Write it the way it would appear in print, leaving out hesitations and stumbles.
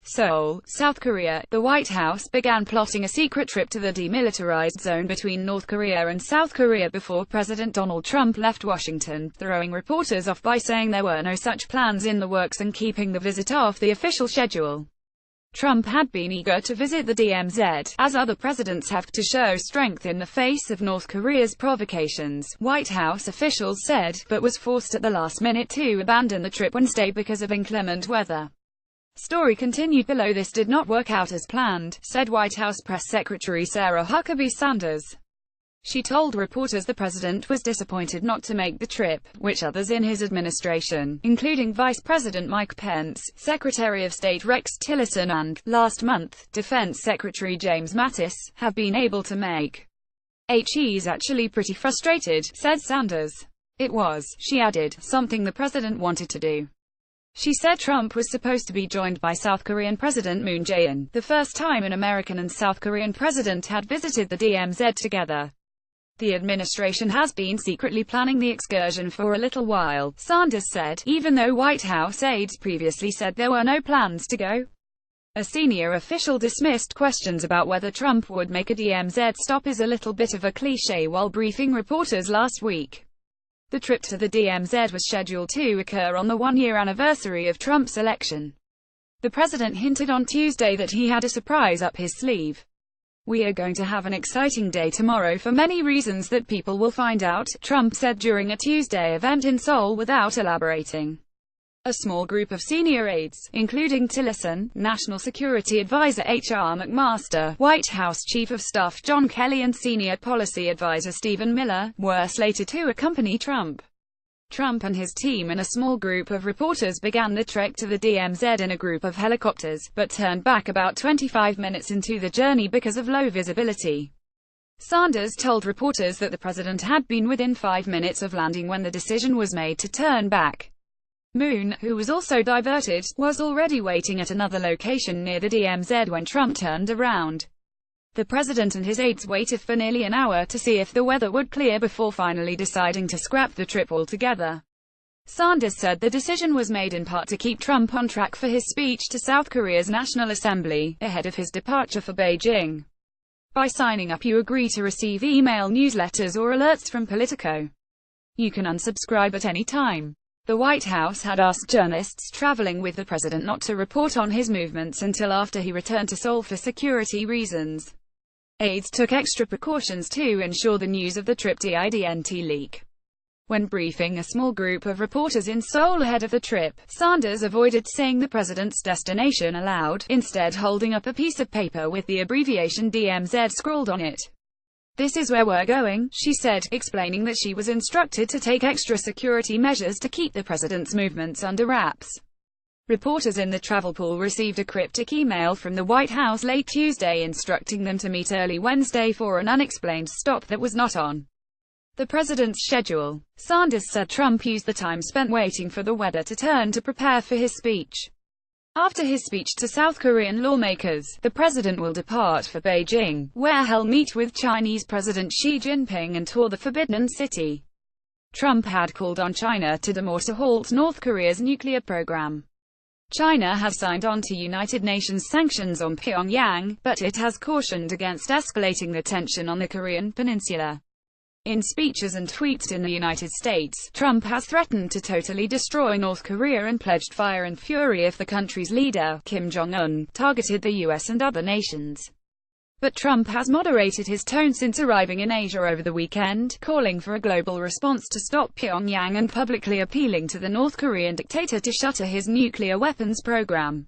Seoul, South Korea. The White House began plotting a secret trip to the demilitarized zone between North Korea and South Korea before President Donald Trump left Washington, throwing reporters off by saying there were no such plans in the works and keeping the visit off the official schedule. Trump had been eager to visit the DMZ, as other presidents have, to show strength in the face of North Korea's provocations, White House officials said, but was forced at the last minute to abandon the trip Wednesday because of inclement weather. Story continued below. This did not work out as planned, said White House Press Secretary Sarah Huckabee Sanders. She told reporters the president was disappointed not to make the trip, which others in his administration, including Vice President Mike Pence, Secretary of State Rex Tillerson and, last month, Defense Secretary James Mattis, have been able to make. He's actually pretty frustrated, said Sanders. It was, she added, something the president wanted to do. She said Trump was supposed to be joined by South Korean President Moon Jae-in, the first time an American and South Korean president had visited the DMZ together. The administration has been secretly planning the excursion for a little while, Sanders said, even though White House aides previously said there were no plans to go. A senior official dismissed questions about whether Trump would make a DMZ stop as a little bit of a cliché while briefing reporters last week. The trip to the DMZ was scheduled to occur on the one-year anniversary of Trump's election. The president hinted on Tuesday that he had a surprise up his sleeve. "We are going to have an exciting day tomorrow for many reasons that people will find out," Trump said during a Tuesday event in Seoul without elaborating. A small group of senior aides, including Tillerson, National Security Advisor H.R. McMaster, White House Chief of Staff John Kelly and Senior Policy Advisor Stephen Miller, were slated to accompany Trump. Trump and his team and a small group of reporters began the trek to the DMZ in a group of helicopters, but turned back about 25 minutes into the journey because of low visibility. Sanders told reporters that the president had been within 5 minutes of landing when the decision was made to turn back. Moon, who was also diverted, was already waiting at another location near the DMZ when Trump turned around. The president and his aides waited for nearly an hour to see if the weather would clear before finally deciding to scrap the trip altogether. Sanders said the decision was made in part to keep Trump on track for his speech to South Korea's National Assembly, ahead of his departure for Beijing. By signing up, you agree to receive email newsletters or alerts from Politico. You can unsubscribe at any time. The White House had asked journalists traveling with the president not to report on his movements until after he returned to Seoul for security reasons. Aides took extra precautions to ensure the news of the trip didn't leak. When briefing a small group of reporters in Seoul ahead of the trip, Sanders avoided saying the president's destination aloud, instead holding up a piece of paper with the abbreviation DMZ scrawled on it. "This is where we're going," she said, explaining that she was instructed to take extra security measures to keep the president's movements under wraps. Reporters in the travel pool received a cryptic email from the White House late Tuesday instructing them to meet early Wednesday for an unexplained stop that was not on the president's schedule. Sanders said Trump used the time spent waiting for the weather to turn to prepare for his speech. After his speech to South Korean lawmakers, the president will depart for Beijing, where he'll meet with Chinese President Xi Jinping and tour the Forbidden City. Trump had called on China to do more to halt North Korea's nuclear program. China has signed on to United Nations sanctions on Pyongyang, but it has cautioned against escalating the tension on the Korean peninsula. In speeches and tweets in the United States, Trump has threatened to totally destroy North Korea and pledged fire and fury if the country's leader, Kim Jong-un, targeted the US and other nations. But Trump has moderated his tone since arriving in Asia over the weekend, calling for a global response to stop Pyongyang and publicly appealing to the North Korean dictator to shutter his nuclear weapons program.